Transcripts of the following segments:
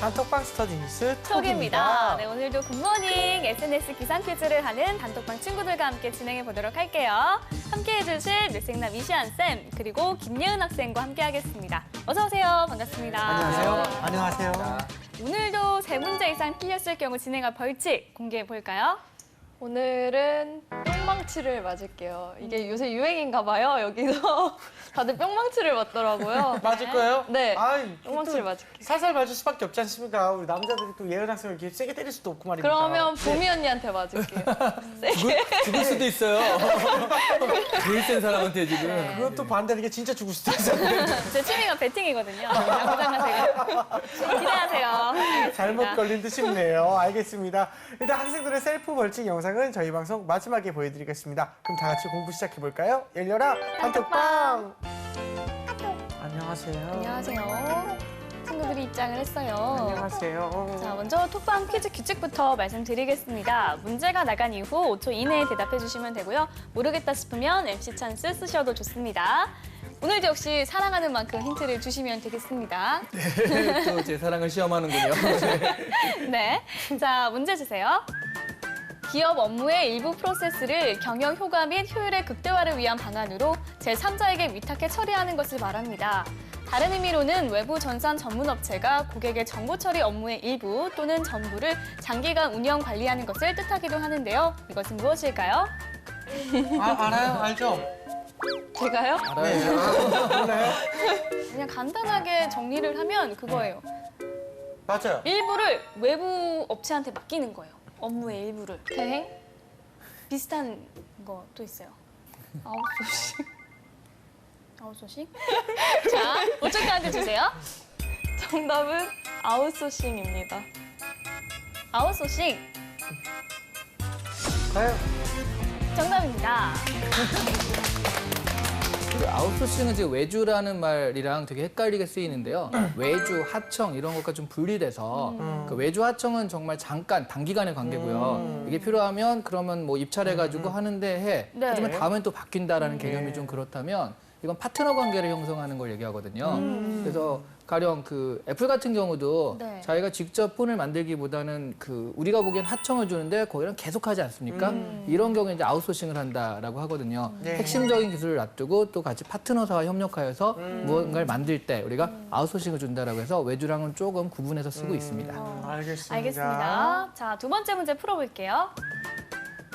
단톡방 스터디 뉴스 톡입니다. 톡입니다. 네, 오늘도 굿모닝 SNS 기상 퀴즈를 하는 단톡방 친구들과 함께 진행해 보도록 할게요. 함께 해주실 뇌생남 이시안 쌤 그리고 김예은 학생과 함께 하겠습니다. 어서 오세요. 반갑습니다. 안녕하세요. 안녕하세요. 오늘도 3문제 이상 틀렸을 경우 진행할 벌칙 공개해 볼까요? 오늘은 뿅망치를 맞을게요. 이게 요새 유행인가 봐요. 여기서 다들 뿅망치를 맞더라고요. 맞을 거예요? 네. 아이, 뿅망치를 또 맞을게요. 살살 맞을 수밖에 없지 않습니까? 우리 남자들이 또 예은 학생을 이렇게 세게 때릴 수도 없고 말입니다. 그러면 보미 언니한테 맞을게요. 죽을 수도 있어요. 제일 센 사람한테 지금. 그것도 반대로 이게 진짜 죽을 수도 있어요. 제 취미가 배팅이거든요. 야구장가세요. 기대하세요. 알겠습니다. 잘못 걸린 듯 싶네요. 알겠습니다. 일단 학생들의 셀프 벌칙 영상은 저희 방송 마지막에 보여드리겠습니다. 그럼 다 같이 공부 시작해볼까요? 열려라 단톡방! 안녕하세요. 안녕하세요. 친구들이 입장을 했어요. 안녕하세요. 자, 먼저 톡방 퀴즈 규칙부터 말씀드리겠습니다. 문제가 나간 이후 5초 이내에 대답해 주시면 되고요. 모르겠다 싶으면 MC 찬스 쓰셔도 좋습니다. 오늘도 역시 사랑하는 만큼 힌트를 주시면 되겠습니다. 또 제 사랑을 시험하는군요. 네. 자, 문제 주세요. 기업 업무의 일부 프로세스를 경영 효과 및 효율의 극대화를 위한 방안으로 제3자에게 위탁해 처리하는 것을 말합니다. 다른 의미로는 외부 전산 전문 업체가 고객의 정보 처리 업무의 일부 또는 전부를 장기간 운영 관리하는 것을 뜻하기도 하는데요. 이것은 무엇일까요? 알아요? 알죠? 제가요? 네. 몰라요? 그냥 간단하게 정리를 하면 그거예요. 맞아요. 일부를 외부 업체한테 맡기는 거예요. 업무의 일부를. 대행? 비슷한 거 또 있어요. 아웃소싱. 아웃소싱? 자, 5초까지 주세요. 정답은 아웃소싱입니다. 아웃소싱 가요. 정답입니다. 그 아웃소싱은 지금 외주라는 말이랑 되게 헷갈리게 쓰이는데요. 외주, 하청 이런 것과 좀 분리돼서 그 외주, 하청은 정말 잠깐, 단기간의 관계고요. 이게 필요하면 그러면 뭐 입찰해가지고 하는데 해. 네. 하지만 다음엔 또 바뀐다라는 개념이 좀 그렇다면 이건 파트너 관계를 형성하는 걸 얘기하거든요. 그래서 가령 그 애플 같은 경우도 네. 자기가 직접 폰을 만들기보다는 그 우리가 보기엔 하청을 주는데 거기랑 계속하지 않습니까? 이런 경우에 이제 아웃소싱을 한다라고 하거든요. 네. 핵심적인 기술을 놔두고 또 같이 파트너사와 협력하여서 무언가를 만들 때 우리가 아웃소싱을 준다라고 해서 외주랑은 조금 구분해서 쓰고 있습니다. 알겠습니다. 알겠습니다. 자, 두 번째 문제 풀어볼게요.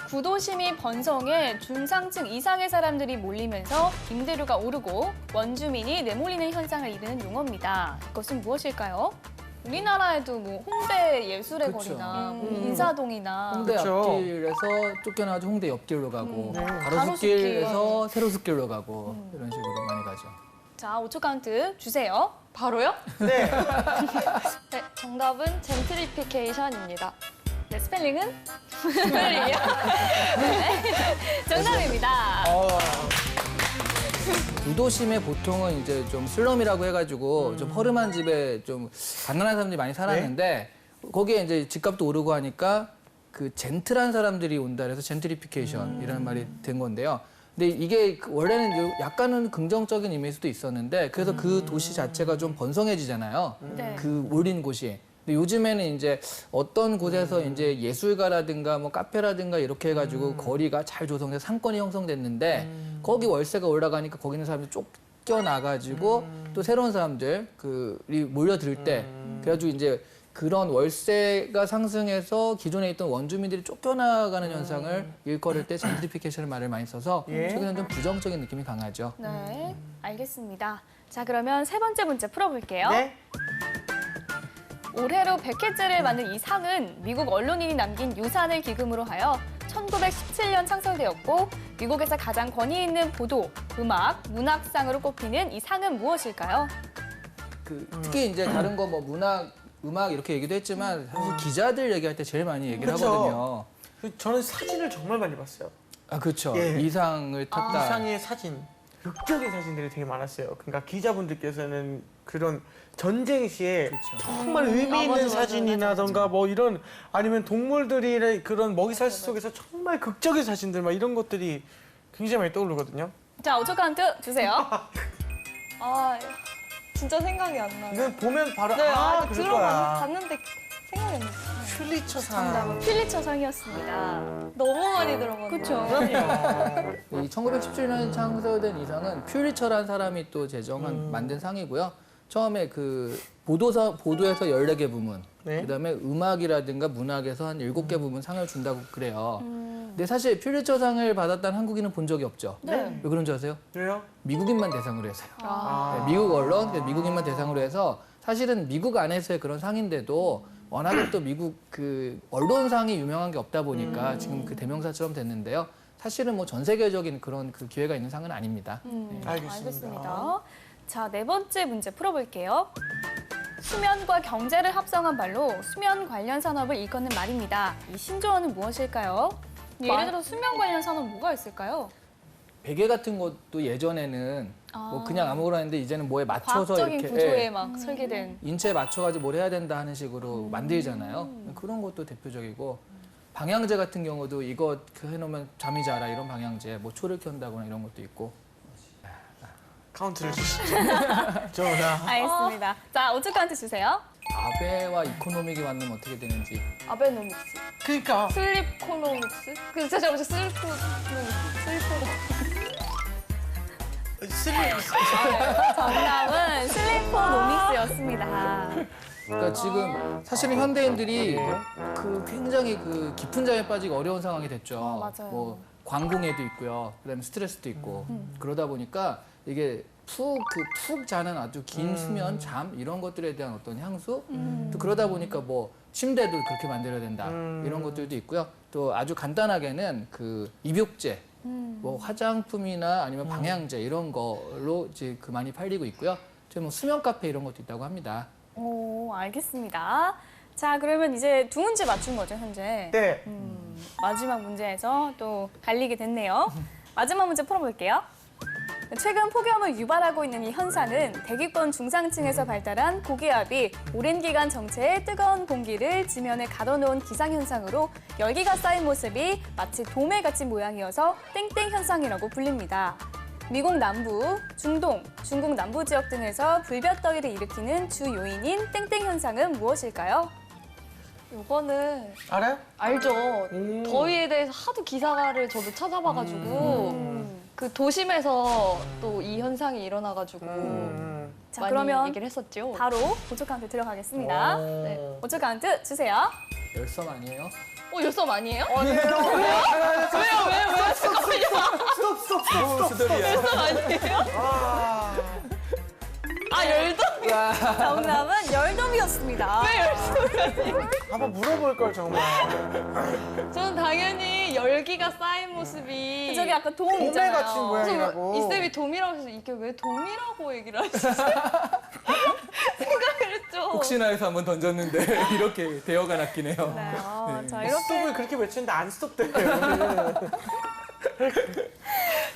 구도심이 번성해 중상층 이상의 사람들이 몰리면서 임대료가 오르고 원주민이 내몰리는 현상을 이르는 용어입니다. 이것은 무엇일까요? 우리나라에도 뭐 홍대 예술의 그쵸. 거리나 뭐 인사동이나 홍대 그쵸. 앞길에서 쫓겨나가지고 홍대 옆길로 가고 네. 가로수길에서 세로수길로 가고 이런 식으로 많이 가죠. 자, 5초 카운트 주세요. 바로요? 네. 네, 정답은 젠트리피케이션입니다. 네, 스펠링은? 스펠링이요? 네. 정답입니다. 구도심에 보통은 이제 좀 슬럼이라고 해가지고 좀 허름한 집에 좀 가난한 사람들이 많이 살았는데 거기에 이제 집값도 오르고 하니까 그 젠틀한 사람들이 온다 그래서 젠트리피케이션이라는 말이 된 건데요. 근데 이게 원래는 약간은 긍정적인 의미일 수도 있었는데 그래서 그 도시 자체가 좀 번성해지잖아요. 네. 그 몰린 곳이. 근데 요즘에는 이제 어떤 곳에서 이제 예술가라든가 뭐 카페라든가 이렇게 해가지고 거리가 잘 조성돼서 상권이 형성됐는데 거기 월세가 올라가니까 거기 있는 사람들이 쫓겨나가지고 또 새로운 사람들 그이 몰려들 때 그래가지고 이제 그런 월세가 상승해서 기존에 있던 원주민들이 쫓겨나가는 현상을 일컬을 때 젠트리피케이션을 말을 많이 써서 예. 최근에는 좀 부정적인 느낌이 강하죠. 네, 알겠습니다. 자, 그러면 세 번째 문제 풀어볼게요. 네. 올해로 100회째를 맞는 이 상은 미국 언론인이 남긴 유산을 기금으로 하여 1917년 창설되었고 미국에서 가장 권위 있는 보도, 음악, 문학상으로 꼽히는 이 상은 무엇일까요? 그 특히 이제 다른 거 뭐 문학, 음악 이렇게 얘기도 했지만 사실 기자들 얘기할 때 제일 많이 얘기를 그쵸. 하거든요. 저는 사진을 정말 많이 봤어요. 아 그렇죠. 예. 이상을 탔다. 이상의 사진, 극적인 사진들이 되게 많았어요. 그러니까 기자분들께서는 그런 전쟁 시에 정말 의미 있는 맞아, 사진이라던가 뭐 이런 아니면 동물들이 그런 먹이사슬 속에서 정말 극적인 사진들 막 이런 것들이 굉장히 많이 떠오르거든요. 자, 5초 카운트 주세요. 아, 진짜 생각이 안 나요. 이건 보면 바로 네, 아 이거 그럴 거야. 봤는데 했는데 생각이 안 나요. 퓰리처상. 정답은 퓰리처상이었습니다. 너무 많이 들어봤네요. 그렇죠. 그럼요. 이 1917년에 창설된 이상은 퓰리처라는 사람이 또 만든 상이고요. 처음에 그 보도에서 14개 부문, 네. 그다음에 음악이라든가 문학에서 한 7개 부문 상을 준다고 그래요. 근데 사실 퓰리처상을 받았다는 한국인은 본 적이 없죠. 네. 왜 그런 줄 아세요? 왜요? 미국인만 대상으로 해서요. 아. 네, 미국 언론, 미국인만 대상으로 해서 사실은 미국 안에서의 그런 상인데도 워낙에 또 미국 그 언론상이 유명한 게 없다 보니까 지금 그 대명사처럼 됐는데요. 사실은 뭐 전 세계적인 그런 그 기회가 있는 상은 아닙니다. 알겠습니다. 자, 네 번째 문제 풀어볼게요. 수면과 경제를 합성한 말로 수면 관련 산업을 일컫는 말입니다. 이 신조어는 무엇일까요? 예를 들어 수면 관련 산업 뭐가 있을까요? 베개 같은 것도 예전에는 뭐 그냥 아무거나 했는데 이제는 뭐에 맞춰서 과학적인 이렇게 구조에 막 설계된. 인체에 맞춰가지고 뭘 해야 된다 하는 식으로 만들잖아요. 그런 것도 대표적이고 방향제 같은 경우도 이거 그 해놓으면 잠이 자라 이런 방향제, 뭐 초를 켠다거나 이런 것도 있고. 카운트를 주시죠. 전화. 알겠습니다. 자, 오츠카한테 주세요. 아베와 이코노믹이 만나면 어떻게 되는지. 아베노믹스. 그러니까 슬립코노믹스? 그 제가 먼저 슬리코노믹스. 정답은 슬리퍼노믹스였습니다. 그러니까 지금 사실은 현대인들이 그 굉장히 그 깊은 잠에 빠지기 어려운 상황이 됐죠. 맞아요. 뭐 광공해도 있고요. 그다음에 스트레스도 있고 그러다 보니까 이게 푹 자는 아주 긴 수면, 잠 이런 것들에 대한 어떤 향수 또 그러다 보니까 뭐 침대도 그렇게 만들어야 된다 이런 것들도 있고요. 또 아주 간단하게는 그 입욕제, 뭐 화장품이나 아니면 방향제 이런 걸로 이제 그 많이 팔리고 있고요. 또 뭐 수면 카페 이런 것도 있다고 합니다. 오, 알겠습니다. 자, 그러면 이제 두 문제 맞춘 거죠, 현재? 네. 마지막 문제에서 또 갈리게 됐네요. 마지막 문제 풀어볼게요. 최근 폭염을 유발하고 있는 이 현상은 대기권 중상층에서 발달한 고기압이 오랜 기간 정체해 뜨거운 공기를 지면에 가둬놓은 기상현상으로 열기가 쌓인 모습이 마치 도매같이 모양이어서 땡땡 현상이라고 불립니다. 미국 남부, 중동, 중국 남부 지역 등에서 불볕더위를 일으키는 주 요인인 땡땡 현상은 무엇일까요? 이거는 알아요? 알죠. 더위에 대해서 하도 기사를 저도 찾아봐가지고 그 도심에서 또 이 현상이 일어나가지고 자, 많이 그러면 얘기를 했었죠. 바로 보조 카운트 들어가겠습니다. 네. 보조 카운트 주세요. 열섬 아니에요? 열섬 아니에요? 왜요? 스톱. 수들이야. 아니에요? 열섬? 정답은 열돔이었습니다. 한번 물어볼 걸 정말. 저는 당연히 열기가 쌓인 모습이 저기 아까 돔 도매 있잖아요. 같은 모양이라고. 이 쌤이 돔이라고 해서 이게 왜 돔이라고 얘기를 하시지? 생각을 했죠. 혹시나 해서 한번 던졌는데 이렇게 대어가 났긴 해요. 네, 자, 이렇게. 스톱을 그렇게 외치는데 안 스톱돼요.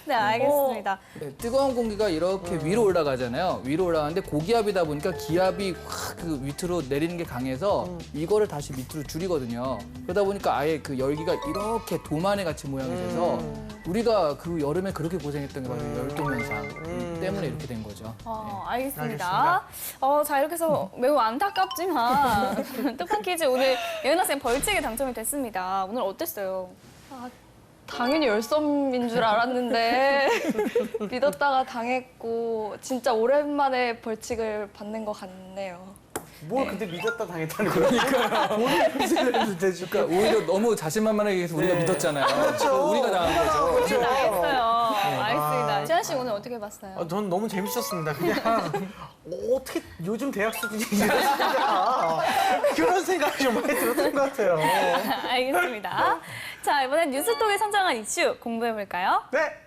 네, 알겠습니다. 네, 뜨거운 공기가 이렇게 위로 올라가잖아요. 위로 올라가는데 고기압이다 보니까 기압이 확 그 밑으로 내리는 게 강해서 이거를 다시 밑으로 줄이거든요. 그러다 보니까 아예 그 열기가 이렇게 도마네 같이 모양이 돼서 우리가 그 여름에 그렇게 고생했던 게 바로 열돔 현상 때문에 이렇게 된 거죠. 알겠습니다. 자, 이렇게 해서 매우 안타깝지만 뚝방 퀴즈 오늘 예은아 쌤 벌칙에 당첨이 됐습니다. 오늘 어땠어요? 당연히 열섬인 줄 알았는데 믿었다가 당했고 진짜 오랜만에 벌칙을 받는 것 같네요. 뭘 근데 믿었다 당했다는 거니까요. 본인 퀴즈를 했는데 지금. 그러니까 오히려 너무 자신만만하게 해서 우리가 네. 믿었잖아요. 그렇죠. 우리가 당한 거죠. 우리 나했어요. 알겠습니다. 지한 씨 오늘 어떻게 봤어요? 전 너무 재밌었습니다. 그냥 어떻게 요즘 대학 수준이 이랬을까 그런 생각이 좀 많이 들었던 것 같아요. 알겠습니다. 자, 이번엔 뉴스톡에 선정한 이슈 공부해볼까요? 네.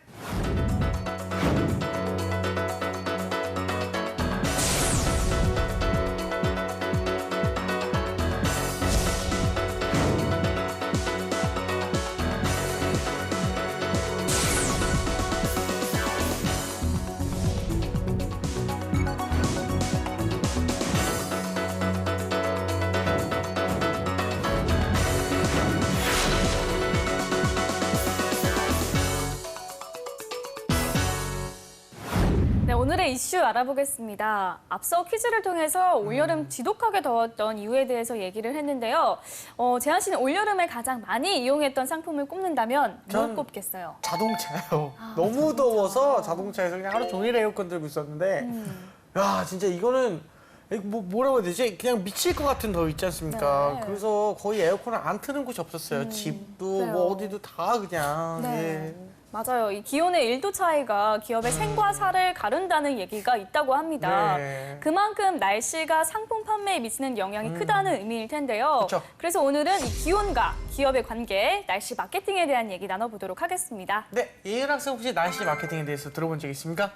오늘의 이슈 알아보겠습니다. 앞서 퀴즈를 통해서 올여름 지독하게 더웠던 이유에 대해서 얘기를 했는데요. 재한 씨는 올여름에 가장 많이 이용했던 상품을 꼽는다면 뭘 전- 꼽겠어요? 자동차요. 너무 더워서 자동차에서 그냥 하루 종일 에어컨 들고 있었는데, 야, 진짜 이거는 뭐라고 해야 되지? 그냥 미칠 것 같은 더위 있지 않습니까? 네. 그래서 거의 에어컨을 안 트는 곳이 없었어요. 집도 그래요. 뭐 어디도 다 그냥. 네. 예. 맞아요. 이 기온의 1도 차이가 기업의 생과 사를 가른다는 얘기가 있다고 합니다. 네. 그만큼 날씨가 상품 판매에 미치는 영향이 크다는 의미일 텐데요. 그쵸. 그래서 오늘은 이 기온과 기업의 관계, 날씨 마케팅에 대한 얘기 나눠보도록 하겠습니다. 네, 예은 학생 혹시 날씨 마케팅에 대해서 들어본 적 있습니까?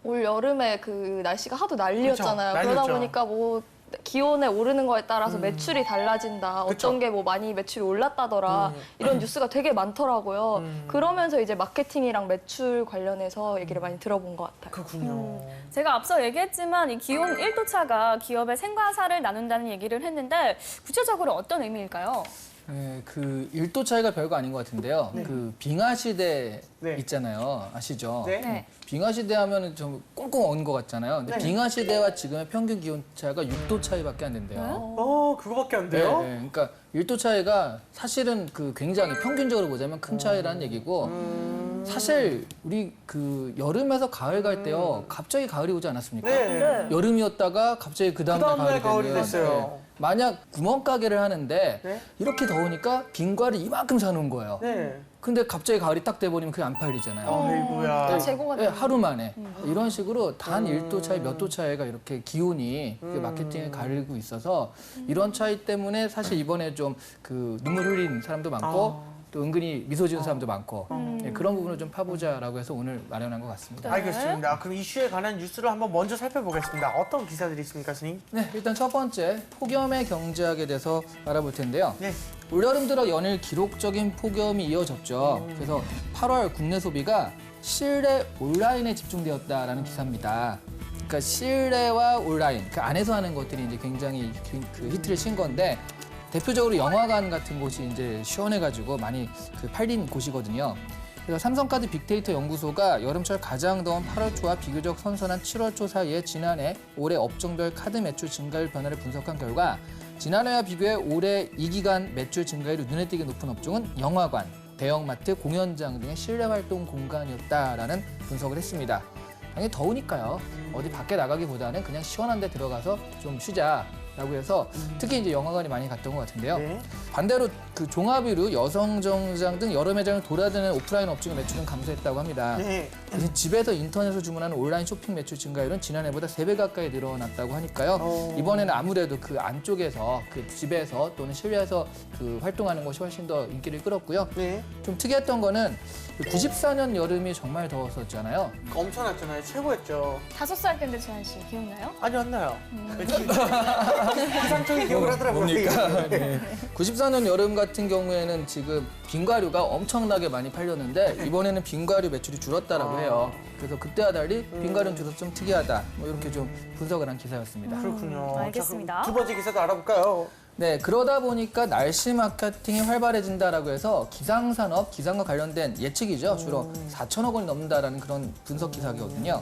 올 여름에 그 날씨가 하도 난리였잖아요. 그쵸, 그러다 난리였죠. 보니까 뭐 기온에 오르는 거에 따라서 매출이 달라진다. 그쵸. 어떤 게 뭐 많이 매출이 올랐다더라. 이런 뉴스가 되게 많더라고요. 그러면서 이제 마케팅이랑 매출 관련해서 얘기를 많이 들어본 것 같아요. 그렇군요. 제가 앞서 얘기했지만 이 기온 1도 차가 기업의 생과 사를 나눈다는 얘기를 했는데 구체적으로 어떤 의미일까요? 네, 그 1도 차이가 별거 아닌 것 같은데요. 그 빙하 시대 네. 있잖아요. 아시죠? 네. 네. 빙하 시대 하면은 좀 꽁꽁 언 것 같잖아요. 근데 네. 빙하 시대와 지금의 평균 기온 차이가 6도 차이밖에 안 된대요. 그거밖에 안 네, 돼요? 네. 그러니까 1도 차이가 사실은 그 굉장히 평균적으로 보자면 큰 차이라는 얘기고 사실 우리 그 여름에서 가을 갈 때요. 갑자기 가을이 오지 않았습니까? 네. 여름이었다가 갑자기 그 다음날 그다음날 가을이 되면, 됐어요. 만약 구멍가게를 하는데 네. 이렇게 더우니까 빙과를 이만큼 사놓은 거예요. 네. 근데 갑자기 가을이 딱 돼버리면 그게 안 팔리잖아요. 아이고야. 다 재고가 네, 되는 하루 만에 이런 식으로 단 1도 차이, 몇 도 차이가 이렇게 기온이 그 마케팅에 가리고 있어서 이런 차이 때문에 사실 이번에 좀 그 눈물 흘린 사람도 많고 또 은근히 미소 지은 사람도 많고 네, 그런 부분을 좀 파보자라고 해서 오늘 마련한 것 같습니다. 알겠습니다. 그럼 이슈에 관한 뉴스를 한번 먼저 살펴보겠습니다. 어떤 기사들이 있습니까, 선생님? 네, 일단 첫 번째 폭염의 경제학에 대해서 알아볼 텐데요. 네. 올여름 들어 연일 기록적인 폭염이 이어졌죠. 그래서 8월 국내 소비가 실내 온라인에 집중되었다라는 기사입니다. 그러니까 실내와 온라인, 그 안에서 하는 것들이 이제 굉장히 그 히트를 친 건데 대표적으로 영화관 같은 곳이 이제 시원해가지고 많이 그 팔린 곳이거든요. 그래서 삼성카드 빅데이터 연구소가 여름철 가장 더운 8월 초와 비교적 선선한 7월 초 사이에 지난해 올해 업종별 카드 매출 증가율 변화를 분석한 결과 지난해와 비교해 올해 이 기간 매출 증가율이 눈에 띄게 높은 업종은 영화관, 대형마트, 공연장 등의 실내 활동 공간이었다라는 분석을 했습니다. 당연히 더우니까요. 어디 밖에 나가기보다는 그냥 시원한 데 들어가서 좀 쉬자라고 해서 특히 이제 영화관이 많이 갔던 것 같은데요. 네. 반대로 그 종합의류, 여성정장 등 여러 매장을 돌아다니는 오프라인 업종의 매출은 감소했다고 합니다. 네. 집에서 인터넷으로 주문하는 온라인 쇼핑 매출 증가율은 지난해보다 3배 가까이 늘어났다고 하니까요. 이번에는 아무래도 그 안쪽에서 그 집에서 또는 실내에서 그 활동하는 것이 훨씬 더 인기를 끌었고요. 네. 좀 특이했던 거는 94년 여름이 정말 더웠었잖아요. 엄청났잖아요. 최고였죠. 5살 때인데 재한 씨 기억나요? 아니, 안 나요. 기상청이 기억을 하더라고요. 네. 94년 여름 같은 경우에는 지금 빙과류가 엄청나게 많이 팔렸는데 이번에는 빙과류 매출이 줄었다라고 해요. 그래서 그때와 달리 빙과류는 줄어서 좀 특이하다. 뭐 이렇게 좀 분석을 한 기사였습니다. 그렇군요. 알겠습니다. 자, 그럼 두 번째 기사도 알아볼까요? 네, 그러다 보니까 날씨 마케팅이 활발해진다라고 해서 기상산업, 기상과 관련된 예측이죠. 주로 4천억 원이 넘는다라는 그런 분석 기사거든요.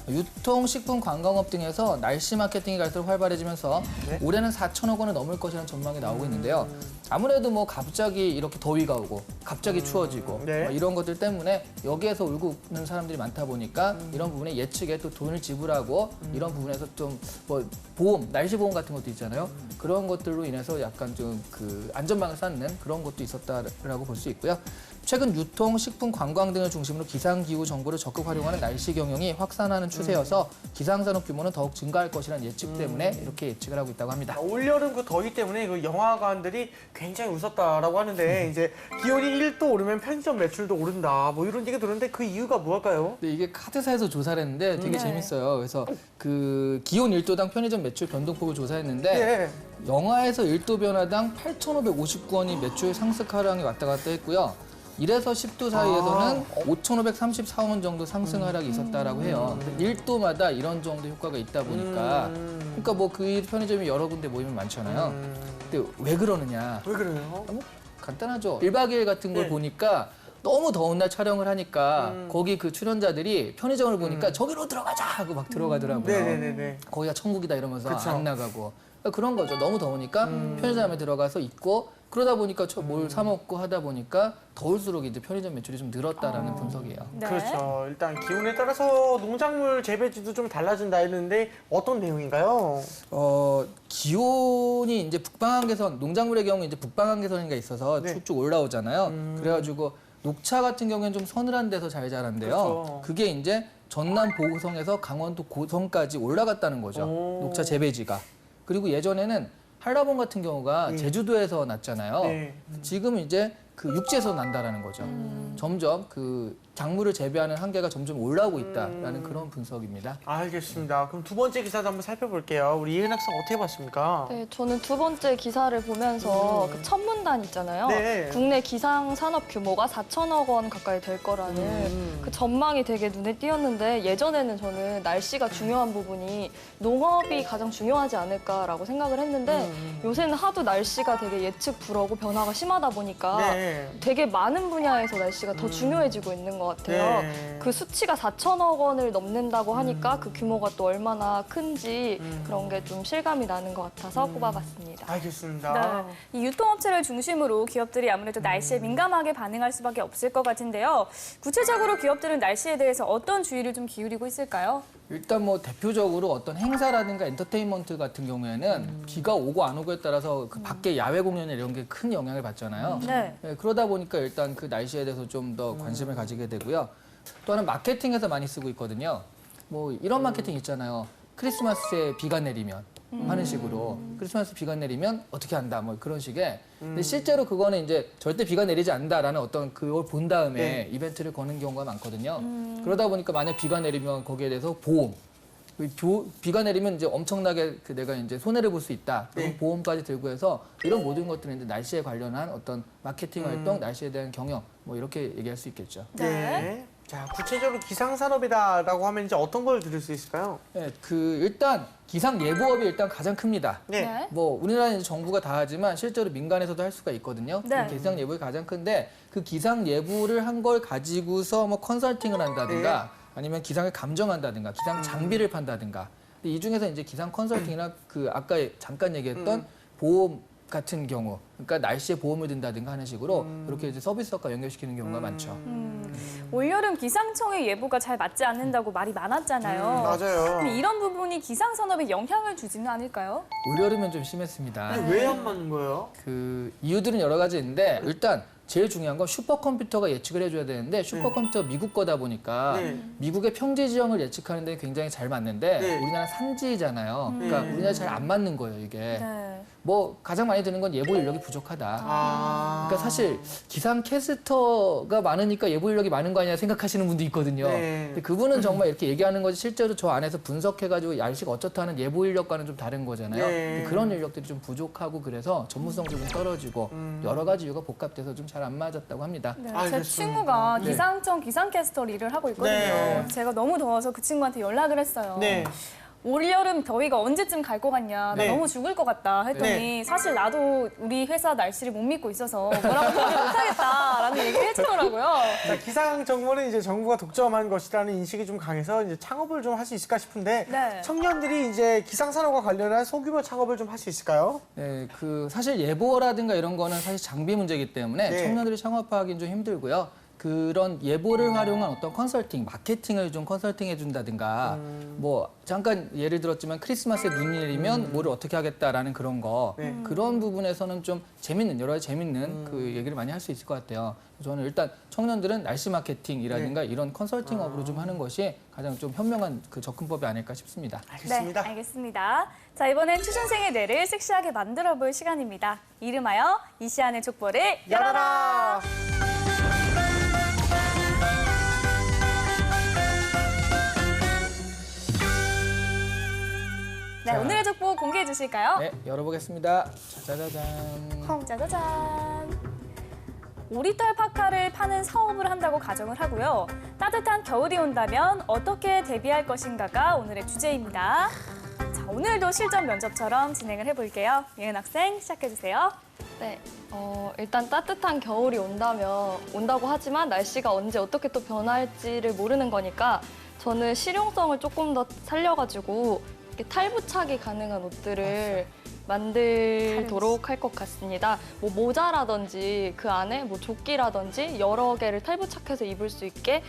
유통, 식품, 관광업 등에서 날씨 마케팅이 갈수록 활발해지면서 네. 올해는 4천억 원을 넘을 것이라는 전망이 나오고 있는데요. 아무래도 뭐 갑자기 이렇게 더위가 오고 갑자기 추워지고 네. 뭐 이런 것들 때문에 여기에서 울고 웃는 사람들이 많다 보니까 이런 부분에 예측에 또 돈을 지불하고 이런 부분에서 좀 뭐 보험, 날씨 보험 같은 것도 있잖아요. 그런 것들로 인해서 약간 좀 그 안전망을 쌓는 그런 것도 있었다라고 볼 수 있고요. 최근 유통, 식품, 관광 등을 중심으로 기상기후 정보를 적극 활용하는 날씨 경영이 확산하는 추세여서 기상산업 규모는 더욱 증가할 것이라는 예측 때문에 이렇게 예측을 하고 있다고 합니다. 올여름 그 더위 때문에 그 영화관들이 굉장히 웃었다라고 하는데 이제 기온이 1도 오르면 편의점 매출도 오른다. 뭐 이런 얘기 들었는데 그 이유가 뭐일까요? 근데 이게 카드사에서 조사를 했는데 되게 재밌어요. 그래서 그 기온 1도당 편의점 매출 변동폭을 조사했는데 네. 영하에서 1도 변화당 8,559원이 매출 상승 하락이 왔다 갔다 했고요. 1에서 10도 사이에서는 5,534원 정도 상승 하락이 있었다라고 해요. 1도마다 이런 정도 효과가 있다 보니까 그러니까 뭐 그 편의점이 여러 군데 모이면 많잖아요. 근데 왜 그러느냐? 왜 그래요? 간단하죠. 1박 2일 같은 걸 네. 보니까 너무 더운 날 촬영을 하니까 거기 그 출연자들이 편의점을 보니까 저기로 들어가자 하고 막 들어가더라고요. 네네네네. 거기가 천국이다 이러면서 그쵸. 안 나가고. 그러니까 그런 거죠. 너무 더우니까 편의점에 들어가서 있고 그러다 보니까 뭘 사 먹고 하다 보니까 더울수록 이제 편의점 매출이 좀 늘었다라는 분석이에요. 네. 그렇죠. 일단 기온에 따라서 농작물 재배지도 좀 달라진다 했는데 어떤 내용인가요? 기온이 이제 북방한계선, 농작물의 경우 이제 북방한계선이가 있어서 네. 쭉쭉 올라오잖아요. 그래가지고 녹차 같은 경우에는 좀 서늘한 데서 잘 자란대요. 그렇죠. 그게 이제 전남 보성에서 강원도 고성까지 올라갔다는 거죠. 오. 녹차 재배지가. 그리고 예전에는 한라봉 같은 경우가 네. 제주도에서 났잖아요. 네. 지금은 이제 그 육지에서 난다라는 거죠. 점점 그 작물을 재배하는 한계가 점점 올라오고 있다라는 그런 분석입니다. 알겠습니다. 그럼 두 번째 기사도 한번 살펴볼게요. 우리 이은 학생 어떻게 봤습니까? 네, 저는 두 번째 기사를 보면서 그 첫 문단 있잖아요. 네. 국내 기상 산업 규모가 4천억 원 가까이 될 거라는 그 전망이 되게 눈에 띄었는데 예전에는 저는 날씨가 중요한 부분이 농업이 가장 중요하지 않을까라고 생각을 했는데 요새는 하도 날씨가 되게 예측 불허고 변화가 심하다 보니까 네. 되게 많은 분야에서 날씨가 더 중요해지고 있는 것 같아요. 네. 그 수치가 4천억 원을 넘는다고 하니까 그 규모가 또 얼마나 큰지 그런 게 좀 실감이 나는 것 같아서 꼽아봤습니다. 알겠습니다. 네. 이 유통업체를 중심으로 기업들이 아무래도 날씨에 민감하게 반응할 수밖에 없을 것 같은데요. 구체적으로 기업들은 날씨에 대해서 어떤 주의를 좀 기울이고 있을까요? 일단 뭐 대표적으로 어떤 행사라든가 엔터테인먼트 같은 경우에는 비가 오고 안 오고에 따라서 그 밖에 야외 공연이나 이런 게 큰 영향을 받잖아요. 네. 네, 그러다 보니까 일단 그 날씨에 대해서 좀 더 관심을 가지게 되고요. 또 하나 마케팅에서 많이 쓰고 있거든요. 뭐 이런 마케팅 있잖아요. 크리스마스에 비가 내리면 하는 식으로 크리스마스 비가 내리면 어떻게 한다 뭐 그런 식의 근데 실제로 그거는 이제 절대 비가 내리지 않는다라는 어떤 그걸 본 다음에 이벤트를 거는 경우가 많거든요. 그러다 보니까 만약 비가 내리면 거기에 대해서 보험 비가 내리면 이제 엄청나게 그 내가 이제 손해를 볼 수 있다. 그런 보험까지 들고 해서 이런 모든 것들은 이제 날씨에 관련한 어떤 마케팅 활동, 날씨에 대한 경영 뭐 이렇게 얘기할 수 있겠죠. 네. 자, 구체적으로 기상산업이다라고 하면 이제 어떤 걸 들을 수 있을까요? 네, 그 일단 기상 예보업이 일단 가장 큽니다. 네. 뭐 우리나라는 이제 정부가 다 하지만 실제로 민간에서도 할 수가 있거든요. 네. 기상 예보가 가장 큰데 그 기상 예보를 한 걸 가지고서 뭐 컨설팅을 한다든가 아니면 기상을 감정한다든가 기상 장비를 판다든가. 근데 이 중에서 이제 기상 컨설팅이나 그 아까 잠깐 얘기했던 보험 같은 경우, 그러니까 날씨에 보험을 든다든가 하는 식으로 그렇게 이제 서비스업과 연결시키는 경우가 많죠. 올여름 기상청의 예보가 잘 맞지 않는다고 말이 많았잖아요. 맞아요. 근데 이런 부분이 기상 산업에 영향을 주지는 않을까요? 올여름은 좀 심했습니다. 왜 안 맞는 거예요? 그 이유들은 여러 가지 있는데 일단 제일 중요한 건 슈퍼컴퓨터가 예측을 해줘야 되는데 슈퍼컴퓨터가 미국 거다 보니까 미국의 평지 지형을 예측하는 데 굉장히 잘 맞는데 우리나라 산지잖아요. 그러니까 우리나라 잘 안 맞는 거예요, 이게. 네. 뭐 가장 많이 드는 건 예보 인력이 부족하다. 아. 그러니까 사실 기상 캐스터가 많으니까 예보 인력이 많은 거 아니냐 생각하시는 분도 있거든요. 네. 근데 그분은 정말 이렇게 얘기하는 거지 실제로 저 안에서 분석해가지고 날씨가 어떻다 하는 예보 인력과는 좀 다른 거잖아요. 네. 근데 그런 인력들이 좀 부족하고 그래서 전문성도 좀 떨어지고 여러 가지 이유가 복합돼서 좀 잘 안 맞았다고 합니다. 네, 제 알겠습니다. 친구가 네. 기상청 기상캐스터 일을 하고 있거든요. 네. 제가 너무 더워서 그 친구한테 연락을 했어요. 네. 올여름 더위가 언제쯤 갈 것 같냐, 나 네. 너무 죽을 것 같다 했더니 네. 사실 나도 우리 회사 날씨를 못 믿고 있어서 뭐라고 하지 못하겠다라는 얘기를 해주더라고요. 자, 기상 정보는 이제 정부가 독점한 것이라는 인식이 좀 강해서 이제 창업을 좀 할 수 있을까 싶은데 네. 청년들이 이제 기상 산업과 관련한 소규모 창업을 좀 할 수 있을까요? 네, 그 사실 예보라든가 이런 거는 사실 장비 문제이기 때문에 네. 청년들이 창업하기는 좀 힘들고요. 그런 예보를 활용한 어떤 컨설팅, 마케팅을 좀 컨설팅해 준다든가 뭐 잠깐 예를 들었지만 크리스마스에 눈이 내리면 뭐를 어떻게 하겠다라는 그런 거 그런 부분에서는 좀 재밌는 여러 가지 재밌는 그 얘기를 많이 할 수 있을 것 같아요. 저는 일단 청년들은 날씨 마케팅이라든가 이런 컨설팅업으로 좀 하는 것이 가장 좀 현명한 그 접근법이 아닐까 싶습니다. 알겠습니다. 네, 알겠습니다. 자, 이번엔 취준생의 뇌를 섹시하게 만들어볼 시간입니다. 이름하여 이시안의 족보를 열어라! 네, 자. 오늘의 족보 공개해 주실까요? 네, 열어보겠습니다. 짜자잔. 짜자잔. 오리털 파카를 파는 사업을 한다고 가정을 하고요. 따뜻한 겨울이 온다면 어떻게 대비할 것인가가 오늘의 주제입니다. 자, 오늘도 실전 면접처럼 진행을 해볼게요. 예은 학생 시작해주세요. 네, 일단 따뜻한 겨울이 온다고 하지만 날씨가 언제 어떻게 또 변할지를 모르는 거니까 저는 실용성을 조금 더 살려가지고 이렇게 탈부착이 가능한 옷들을 만들도록 할 것 같습니다. 뭐 모자라든지 그 안에 뭐 조끼라든지 여러 개를 탈부착해서 입을 수 있게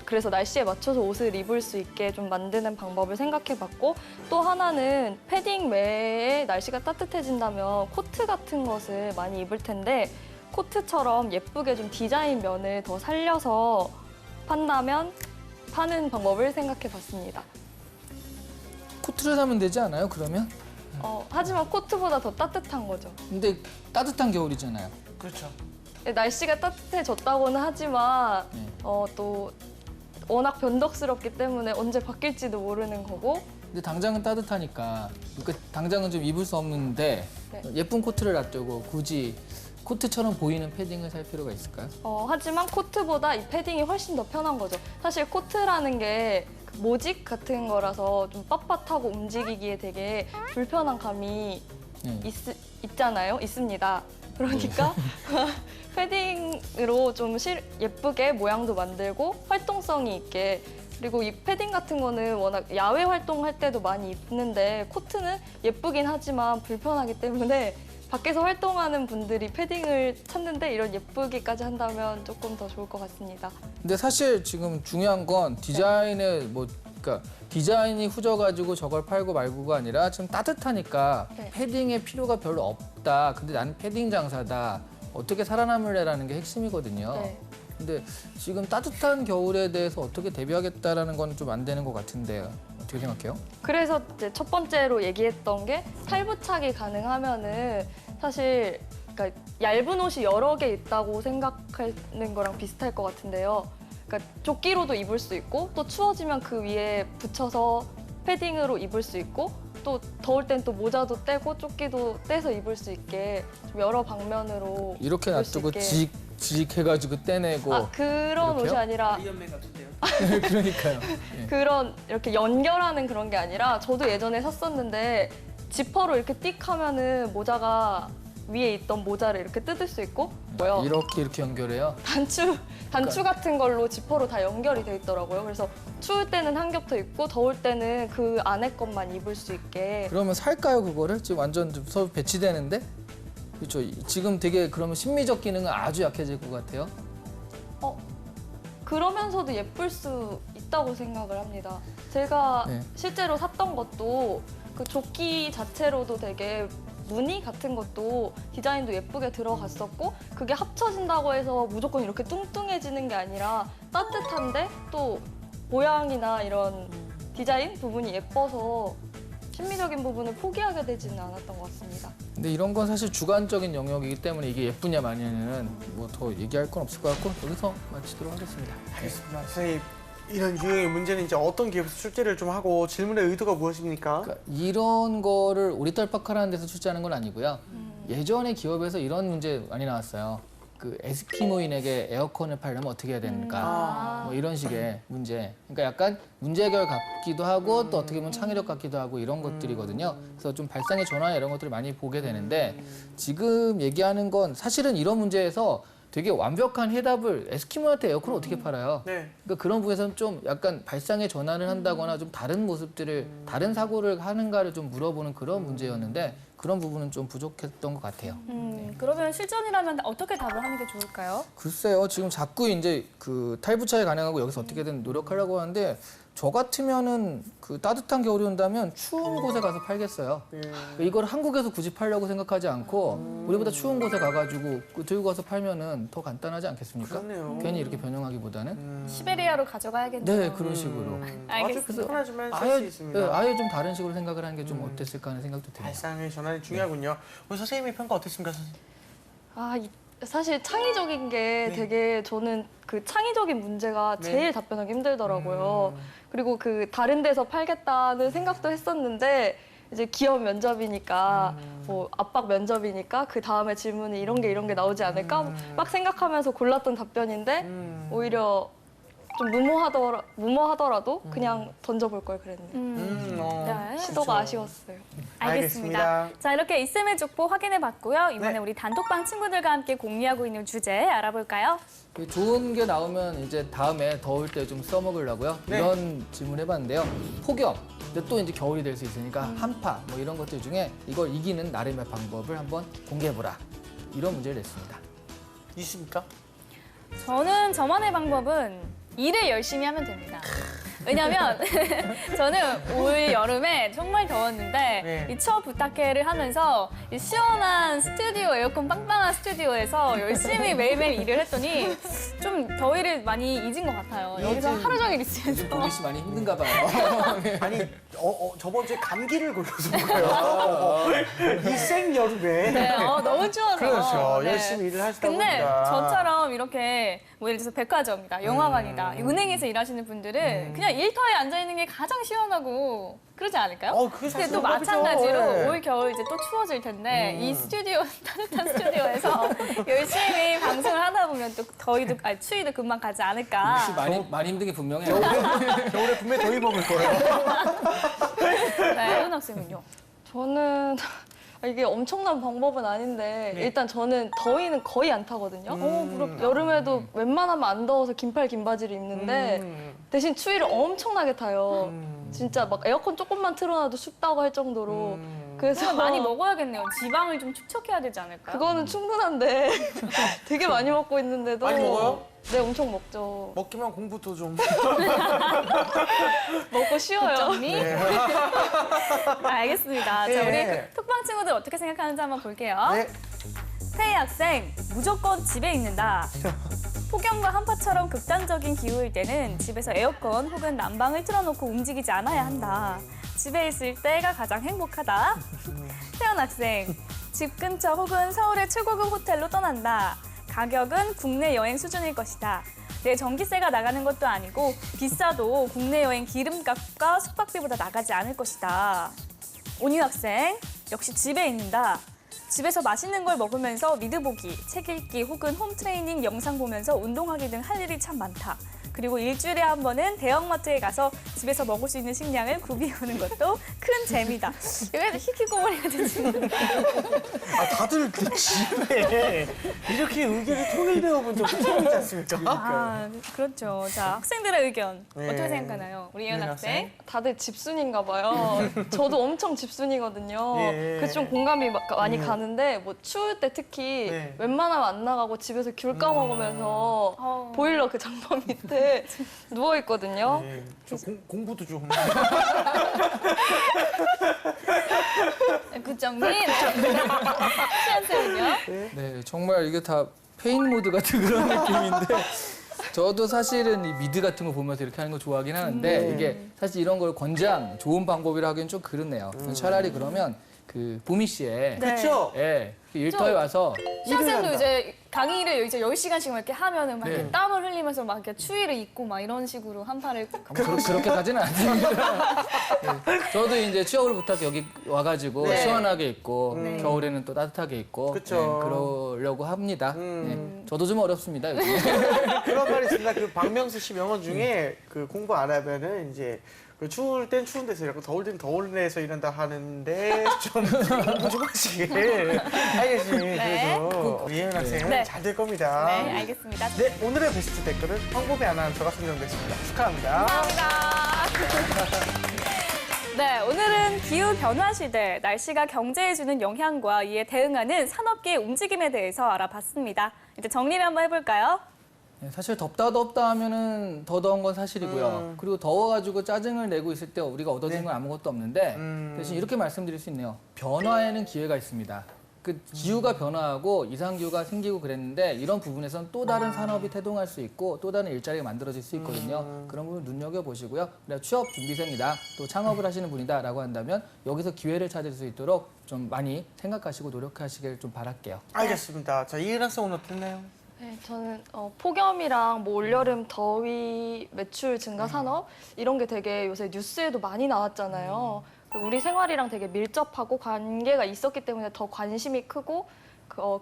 그래서 날씨에 맞춰서 옷을 입을 수 있게 좀 만드는 방법을 생각해봤고 또 하나는 패딩 외에 날씨가 따뜻해진다면 코트 같은 것을 많이 입을 텐데 코트처럼 예쁘게 좀 디자인 면을 더 살려서 파는 방법을 생각해봤습니다. 코트를 사면 되지 않아요, 그러면? 하지만 코트보다 더 따뜻한 거죠. 근데 따뜻한 겨울이잖아요. 그렇죠. 날씨가 따뜻해졌다고는 하지만 네. 또 워낙 변덕스럽기 때문에 언제 바뀔지도 모르는 거고 근데 당장은 따뜻하니까 그러니까 당장은 좀 입을 수 없는데 네. 예쁜 코트를 놔두고 굳이 코트처럼 보이는 패딩을 살 필요가 있을까요? 하지만 코트보다 이 패딩이 훨씬 더 편한 거죠. 사실 코트라는 게그 모직 같은 거라서 좀 빳빳하고 움직이기에 되게 불편한 감이 네. 있습니다. 그러니까 패딩으로 좀 예쁘게 모양도 만들고 활동성이 있게 그리고 이 패딩 같은 거는 워낙 야외 활동할 때도 많이 입는데 코트는 예쁘긴 하지만 불편하기 때문에 밖에서 활동하는 분들이 패딩을 찾는데 이런 예쁘기까지 한다면 조금 더 좋을 것 같습니다. 근데 사실 지금 중요한 건 디자인의 그러니까 디자인이 후져가지고 저걸 팔고 말고가 아니라 좀 따뜻하니까 네. 패딩의 필요가 별로 없다. 근데 나는 패딩 장사다. 어떻게 살아남을래라는 게 핵심이거든요. 네. 근데 지금 따뜻한 겨울에 대해서 어떻게 대비하겠다라는 건 좀 안 되는 것 같은데 어떻게 생각해요? 그래서 이제 첫 번째로 얘기했던 게 탈부착이 가능하면은 사실 그러니까 얇은 옷이 여러 개 있다고 생각하는 거랑 비슷할 것 같은데요. 그러니까 조끼로도 입을 수 있고 또 추워지면 그 위에 붙여서 패딩으로 입을 수 있고 또 더울 땐 또 모자도 떼고 조끼도 떼서 입을 수 있게 좀 여러 방면으로 이렇게 입을 수 놔두고 있게. 지직 해가지고 떼내고 그런 옷이 이렇게요? 아니라 아이언맨 같은데요. 그러니까요. 예. 그런 이렇게 연결하는 그런 게 아니라 저도 예전에 샀었는데 지퍼로 이렇게 띡 하면은 모자가 위에 있던 모자를 이렇게 뜯을 수 있고 뭐요? 이렇게 연결해요. 단추 같은 걸로 지퍼로 다 연결이 돼 있더라고요. 그래서 추울 때는 한 겹 더 입고 더울 때는 그 안에 것만 입을 수 있게 그러면 살까요 그거를? 지금 완전 좀 서로 배치되는데? 그렇죠. 지금 되게 그러면 심미적 기능은 아주 약해질 것 같아요. 그러면서도 예쁠 수 있다고 생각을 합니다. 제가 네. 실제로 샀던 것도 그 조끼 자체로도 되게 무늬 같은 것도 디자인도 예쁘게 들어갔었고 그게 합쳐진다고 해서 무조건 이렇게 뚱뚱해지는 게 아니라 따뜻한데 또 모양이나 이런 디자인 부분이 예뻐서 심미적인 부분을 포기하게 되지는 않았던 것 같습니다. 근데 이런 건 사실 주관적인 영역이기 때문에 이게 예쁘냐 마냐는 뭐 더 얘기할 건 없을 것 같고 여기서 마치도록 하겠습니다. 알겠습니다. 선생님, 이런 유형의 문제는 이제 어떤 기업에서 출제를 좀 하고 질문의 의도가 무엇입니까? 그러니까 이런 거를 오리털박하라는 데서 출제하는 건 아니고요. 예전에 기업에서 이런 문제 많이 나왔어요. 그 에스키모인에게 에어컨을 팔려면 어떻게 해야 되는가 뭐 이런 식의 문제. 그러니까 약간 문제 해결 같기도 하고 또 어떻게 보면 창의력 같기도 하고 이런 것들이거든요. 그래서 좀 발상의 전환 이런 것들을 많이 보게 되는데 지금 얘기하는 건 사실은 이런 문제에서 되게 완벽한 해답을 에스키모한테 에어컨을 어떻게 팔아요? 네. 그러니까 그런 부분에서는 좀 약간 발상의 전환을 한다거나 좀 다른 모습들을 다른 사고를 하는가를 좀 물어보는 그런 문제였는데 그런 부분은 좀 부족했던 것 같아요. 그러면 실전이라면 어떻게 답을 하는 게 좋을까요? 글쎄요, 지금 자꾸 이제 그 탈부착이 가능하고 여기서 어떻게든 노력하려고 하는데 저 같으면은 그 따뜻한 겨울이 온다면 추운 곳에 가서 팔겠어요. 그러니까 이걸 한국에서 굳이 팔려고 생각하지 않고 우리보다 추운 곳에 가가지고 그 들고 가서 팔면은 더 간단하지 않겠습니까? 그렇네요. 괜히 이렇게 변형하기보다는. 시베리아로 가져가야겠네요. 네, 그런 식으로. 아주 알겠습니다. 편하지만 쓸 수 아예, 있습니다. 네, 아예 좀 다른 식으로 생각을 하는 게 좀 어땠을까 하는 생각도 듭니다. 발상의 전환이 중요하군요. 오늘 선생님의 평가 어땠습니까, 선생님? 사실 창의적인 게 네. 되게 저는 그 창의적인 문제가 네. 제일 답변하기 힘들더라고요. 그리고 그 다른 데서 팔겠다는 생각도 했었는데 이제 기업 면접이니까 뭐 압박 면접이니까 그 다음에 질문이 이런 게 나오지 않을까 막 생각하면서 골랐던 답변인데 오히려 좀 무모하더라도 그냥 던져볼 걸 그랬네요. 네. 시도가 아쉬웠어요. 알겠습니다. 알겠습니다. 자, 이렇게 있음의 족보 확인해 봤고요. 이번에 네. 우리 단톡방 친구들과 함께 공유하고 있는 주제 알아볼까요? 좋은 게 나오면 이제 다음에 더울 때 좀 써먹으려고요. 네. 이런 질문 해봤는데요. 폭염, 근데 또 이제 겨울이 될 수 있으니까 한파 뭐 이런 것들 중에 이걸 이기는 나름의 방법을 한번 공개해보라. 이런 문제를 냈습니다. 있습니까? 저는 저만의 방법은 일을 열심히 하면 됩니다. 왜냐면 저는 올 여름에 정말 더웠는데 네. 이 취업 부탁해를 하면서 이 시원한 스튜디오, 에어컨 빵빵한 스튜디오에서 열심히 매일매일 일을 했더니 좀 더위를 많이 잊은 것 같아요. 여기서 요즘- 하루 종일 있으면서. 보미 씨 많이 힘든가 봐요. 아니, 저번 주에 감기를 걸려서 그래요. 이 생여름에. 네, 너무 추워서. 그렇죠. 네. 열심히 일을 하시다 근데 보니까. 저처럼 이렇게 뭐 예를 들어서 백화점이다, 영화관이다, 은행에서 일하시는 분들은 그냥 일터에 앉아 있는 게 가장 시원하고 그러지 않을까요? 그게 근데 사실 또 그렇죠. 마찬가지로 네. 올 겨울 이제 또 추워질 텐데 이 스튜디오 따뜻한 스튜디오에서 열심히 방송을 하다 보면 또 더위도 추위도 금방 가지 않을까. 혹시 많이 힘든 게 분명해요. 겨울에 분명히 더위 먹을 거예요. 네, 혜은 학생은요. 저는 이게 엄청난 방법은 아닌데 일단 저는 더위는 거의 안 타거든요. 여름에도 웬만하면 안 더워서 긴팔 긴 바지를 입는데 대신 추위를 엄청나게 타요. 진짜 막 에어컨 조금만 틀어놔도 춥다고 할 정도로. 그래서 그래서 많이 먹어야겠네요. 지방을 좀 축적해야 되지 않을까요? 그거는 충분한데 되게 많이 먹고 있는데도 많이 먹어요? 네, 엄청 먹죠. 먹기만 공부도 좀. 먹고 쉬어요. 정리? 알겠습니다. 자, 네. 우리 톡방 친구들 어떻게 생각하는지 한번 볼게요. 네. 태희 학생, 무조건 집에 있는다. 폭염과 한파처럼 극단적인 기후일 때는 집에서 에어컨 혹은 난방을 틀어놓고 움직이지 않아야 한다. 집에 있을 때가 가장 행복하다. 태연 학생, 집 근처 혹은 서울의 최고급 호텔로 떠난다. 가격은 국내 여행 수준일 것이다. 내 전기세가 나가는 것도 아니고 비싸도 국내 여행 기름값과 숙박비보다 나가지 않을 것이다. 온유 학생, 역시 집에 있는다. 집에서 맛있는 걸 먹으면서 미드 보기, 책 읽기 혹은 홈 트레이닝 영상 보면서 운동하기 등 할 일이 참 많다. 그리고 일주일에 한 번은 대형마트에 가서 집에서 먹을 수 있는 식량을 구비해오는 것도 큰 재미다. 이거 히키코모리가 되지. 다들 그 집에 이렇게 의견이 통일되어 본 적 처음이지 않습니까? 아, 그렇죠. 자, 학생들의 의견 네. 어떻게 생각하나요? 우리 예은 예은 학생. 다들 집순인가 봐요. 저도 엄청 집순이거든요. 예. 그래서 좀 공감이 많이 가는데 뭐 추울 때 특히 네. 웬만하면 안 나가고 집에서 귤 까먹으면서 보일러 그 장판 밑에 누워 있거든요. 네, 저 공부도 좀. 구정민. 시안 쌤은요? 네, 정말 이게 다 페인 모드 같은 그런 느낌인데 저도 사실은 이 미드 같은 거 보면서 이렇게 하는 거 좋아하긴 하는데 이게 사실 이런 걸 좋은 방법이라 하기엔 좀 그렇네요. 차라리 그러면 그 보미 씨의 그렇죠? 예, 그 일터에 와서 시안 일을 쌤도 한다. 이제 강의를 이제 10시간씩 이렇게 하면은 막 이렇게 네. 땀을 흘리면서 막 이렇게 추위를 잊고 막 이런 식으로 한파를 그렇게까지는 않습니다. 네, 저도 이제 취업을 부탁해 여기 와가지고 네. 시원하게 입고 겨울에는 또 따뜻하게 입고 그쵸. 그러려고 합니다. 네, 저도 좀 어렵습니다. 요즘에. 그런 말이 있습니다. 그 박명수 씨 명언 중에 그 공부 안 하면은 이제 그 추울 땐 추운 데서 일하고 더울 땐 더운 데서 일한다 하는데 좀 공부 좀 하시길. 알겠습니다. 네. 그래도 우리 예은 학생은 네. 잘 될 겁니다. 네, 알겠습니다. 네, 오늘의 베스트 댓글은 황보배 아나운서가 선정됐습니다. 축하합니다. 감사합니다. 네, 오늘은 기후 변화 시대, 날씨가 경제에 주는 영향과 이에 대응하는 산업계의 움직임에 대해서 알아봤습니다. 이제 정리를 한번 해볼까요? 네, 사실 덥다 하면은 더 더운 건 사실이고요. 그리고 더워가지고 짜증을 내고 있을 때 우리가 얻어지는 건 아무것도 없는데 대신 이렇게 말씀드릴 수 있네요. 변화에는 기회가 있습니다. 그 기후가 변화하고 이상기후가 생기고 그랬는데 이런 부분에서는 또 다른 산업이 태동할 수 있고 또 다른 일자리가 만들어질 수 있거든요. 그런 부분 눈여겨보시고요. 우리가 취업 준비생이다, 또 창업을 하시는 분이다라고 한다면 여기서 기회를 찾을 수 있도록 좀 많이 생각하시고 노력하시길 좀 바랄게요. 알겠습니다. 자, 이은 학생 오늘 어땠나요? 네, 저는 폭염이랑 뭐 올여름 더위 매출 증가 산업 이런 게 되게 요새 뉴스에도 많이 나왔잖아요. 그리고 우리 생활이랑 되게 밀접하고 관계가 있었기 때문에 더 관심이 크고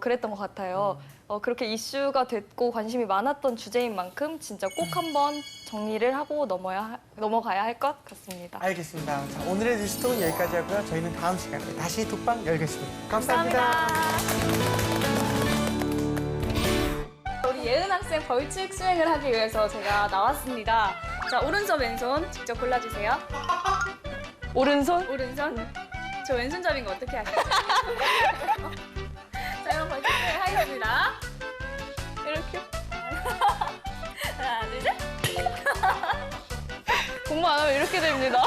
그랬던 것 같아요. 그렇게 이슈가 됐고 관심이 많았던 주제인 만큼 진짜 꼭 한번 정리를 하고 넘어가야 할 것 같습니다. 알겠습니다. 자, 오늘의 뉴스톡은 여기까지 하고요. 저희는 다음 시간에 다시 톡방 열겠습니다. 감사합니다. 우리 예은 학생 벌칙 수행을 하기 위해서 제가 나왔습니다. 자, 오른손, 왼손 직접 골라주세요. 오른손? 오른손. 저 왼손잡이인 거 어떻게 하시죠? 자, 그럼 벌칙 수행하겠습니다. 이렇게. 하나, 둘, 셋. 공부 안 하면 이렇게 됩니다.